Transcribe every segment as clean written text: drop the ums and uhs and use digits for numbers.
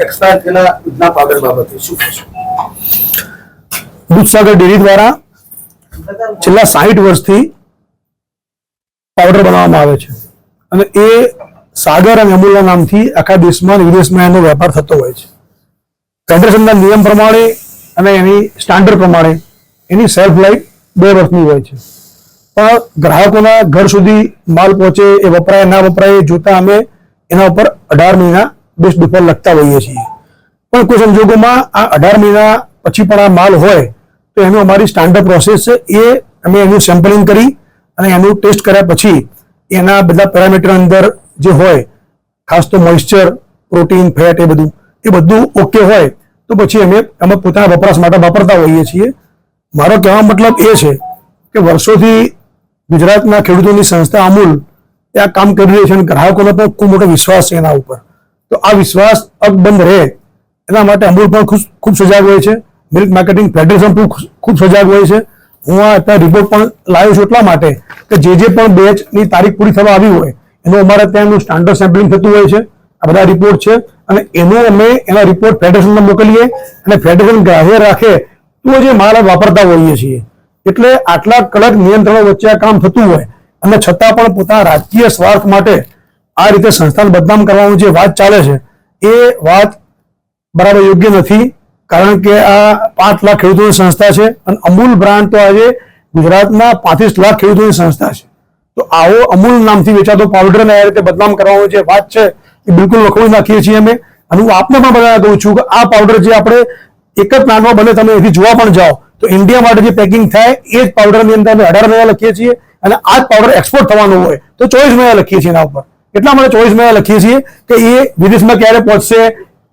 Expire થયેલા દૂધના powder બાબતે શું કહેશો? દૂધસાગર ડેરી દ્વારા છેલ્લા 60 વર્ષથી પાવડર બનાવવામાં આવે છે અને એ સાગર અને અમૂલના નામથી આખા દેશમાં અને વિદેશમાં એનો વેપાર થતો હોય છે. ફેડરેશનના નિયમ પ્રમાણે અને એની સ્ટાન્ડર્ડ પ્રમાણે એની શેલ્ફ લાઈફ 2 વર્ષની હોય છે, પણ ગ્રાહકોના ઘર સુધી માલ પહોંચે, એ વપરાય ના વપરાય જોતા અમે એના ઉપર 18 મહિના બેસ્ટ બિફોર લખતા હોઈએ છીએ. પણ કોઈ સંજોગોમાં આ 18 મહિના પછી પણ આ માલ હોય તો એનું અમારી સ્ટાન્ડર્ડ પ્રોસેસ છે, એ અમે એનું સેમ્પલિંગ કરી અને એનું ટેસ્ટ કર્યા પછી એના બધા પેરામીટર અંદર જે હોય, ખાસ તો મોઇસ્ચર, પ્રોટીન, ફેટ, એ બધું ઓકે હોય તો પછી અમે પોતાના વપરાશ માટે વાપરતા હોઈએ છીએ. મારો કહેવાનો મતલબ એ છે કે વર્ષોથી ગુજરાતના ખેડૂતોની સંસ્થા અમૂલ એ આ કામ કરી રહી છે અને ગ્રાહકોનો પણ ખૂબ મોટો વિશ્વાસ છે એના ઉપર. તો આ વિશ્વાસ અકબંધ રહે એના માટે અમૂલ પણ ખૂબ સજાગ હોય છે, મિલ્ક માર્કેટિંગ ફેડરેશન પણ ખૂબ સજાગ હોય છે. હું આ અત્યારે રિપોર્ટ પણ લાવ્યો છું એટલા માટે કે જે પણ બેચની તારીખ પૂરી થવા આવી હોય એનું અમારે ત્યાંનું સ્ટાન્ડર્ડ સેમ્પલિંગ થતું હોય છે. આ બધા રિપોર્ટ છે અને અમે એના રિપોર્ટ ફેડરેશનમાં મોકલીએ અને ફેડરેશન ગ્રાહ્ય રાખે તો જે માલ વાપરતા હોઈએ છીએ. એટલે આટલા કડક નિયંત્રણો વચ્ચે આ કામ થતું હોય અને છતાં પણ પોતાના રાજકીય સ્વાર્થ માટે આ રીતે સંસ્થાને બદનામ કરવાનું જે વાત ચાલે છે એ વાત બરાબર યોગ્ય નથી. કારણ કે આ 5 લાખ ખેડૂતોની સંસ્થા છે અને અમૂલ બ્રાન્ડ તો આજે ગુજરાતના 35 લાખ ખેડૂતોની સંસ્થા છે. તો આવો અમૂલ નામથી વેચાતો પાવડરને આ રીતે બદનામ કરવાનો જે વાત છે એ બિલકુલ વખોડી નાખીએ છીએ અમે. અને હું આપને પણ બધાને કહું છું કે આ પાવડર જે આપણે એક જ પ્લાન્ટમાં બને, તમે એથી જોવા પણ જાઓ તો ઇન્ડિયા માટે જે પેકિંગ થાય એ જ પાવડરની અંદર અમે 18 મહિના લખીએ છીએ અને આ જ પાવડર એક્સપોર્ટ થવાનું હોય તો 24 મહિના લખીએ છીએ એના ઉપર. એટલા માટે 24 મહિના લખીએ છીએ કે એ વિદેશમાં ક્યારે પહોંચશે,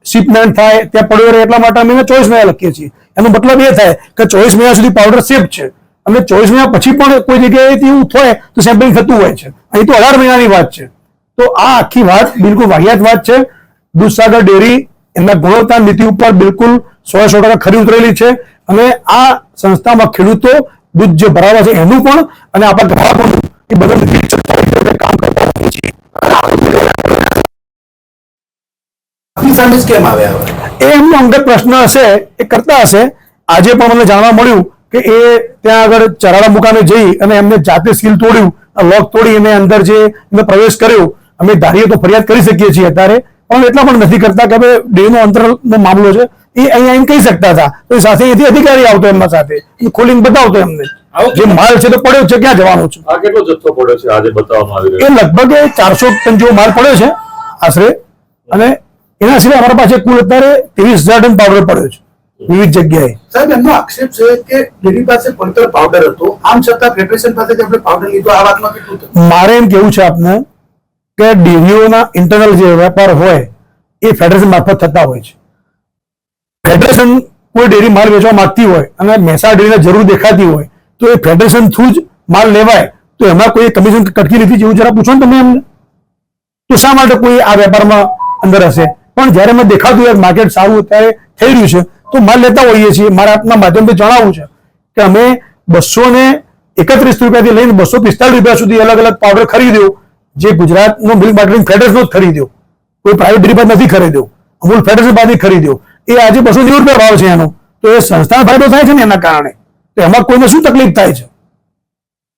શિપમેન્ટ થાય ત્યાં પડ્યો રહે, એટલા માટે અમે 24 મહિના લખીએ છીએ. એનો મતલબ એ થાય કે 24 મહિના સુધી પાવડર સેફ છે અને 24 મહિના પછી પણ કોઈ જગ્યાએ એવું થાય તો સેમ્પલિંગ થતું હોય છે. અહીં તો 18 મહિનાની વાત છે. તો આ આખી વાત બિલકુલ વાહિયાત વાત છે. દૂધસાગર ડેરી એમના ગુણવત્તા નીતિ ઉપર બિલકુલ 100% ખરી ઉતરેલી છે અને આ સંસ્થામાં ખેડૂતો દૂધ જે ભરાવે છે એનું પણ અને આપણા ગ્રાહકોનું એ બધા કામ કરતા હોઈએ છીએ. કેમ આવ્યા એ એમનો અંગત પ્રશ્ન હશે, એ કરતા હશે. આજે પણ મને જાણવા મળ્યું કે એ ત્યાં આગળ ચરાડા મુકામે જઈ અને એમને જાતે સીલ તોડ્યું, લોક તોડી અને અંદર જે એમને પ્રવેશ કર્યો. અમે ધારીએ તો ફરિયાદ કરી શકીએ છીએ અત્યારે, પણ એટલા પણ નથી કરતા કે હવે ડેનો અંતરનો મામલો છે એ અહીંયા એમ કહી શકતા હતા તો સાથે અહીંથી અધિકારી આવતો એમના સાથે ખોલીને બતાવતો એમને જે માલ છે તો પડ્યો છે, ક્યાં જવાનો છે. આ કેટલો જથ્થો પડ્યો છે આજે બતાવવામાં આવી એ રહ્યો? લગભગ 400 ટન જેવો માલ પડ્યો છે આશરે. અને એના સિવાય અમારા પાસે કુલ અત્યારે 23,000 ટન પાવડર પડ્યો છે વિવિધ જગ્યાએ. સાહેબ, એમનો આક્ષેપ છે કે ડેરી પાસે પડતર પાવડર હતો, આમ છતાં ફેડરેશન પાસે આપણે પાવડર લીધો. આ વાતમાં કેટલું થયું? મારે એમ કેવું છે આપને કે ડેરીઓના ઇન્ટરનલ જે વેપાર હોય એ ફેડરેશન મારફત થતા હોય છે. ફેડરેશન કોઈ ડેરી માલ વેચવા માંગતી હોય અને મહેસાણા ડેરીને જરૂર દેખાતી હોય તો એ ફેડરેશન થ્રુ જ માલ લેવાય. તો એમાં કોઈ કમિશન કટકી લીધી જેવું જરા પૂછો ને તમે એમને. તો શા માટે કોઈ આ વેપારમાં અંદર હશે? પણ જયારે મેં દેખાતું હોય માર્કેટ સારું અત્યારે થઈ રહ્યું છે તો માલ લેતા હોઈએ છીએ. મારે આપના માધ્યમથી જણાવવું છે કે અમે 231 રૂપિયાથી લઈને 245 રૂપિયા સુધી અલગ અલગ પાવડર ખરીદ્યો, જે ગુજરાતનો મિલ્ક માર્કેટિંગ ફેડરેશન જ ખરીદ્યો, કોઈ પ્રાઇવેટ ડેરી પાસે નથી ખરીદ્યો, અમૂલ ફેડરેશન પાસેથી ખરીદ્યો. એ આજે 290 રૂપિયા ભાવ છે એનો. તો એ સંસ્થાનો ફાયદો થાય છે ને એના કારણે. તો એમાં કોઈને શું તકલીફ થાય છે?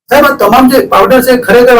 સાહેબ, તમામ જે પાવડર છે ખરેખર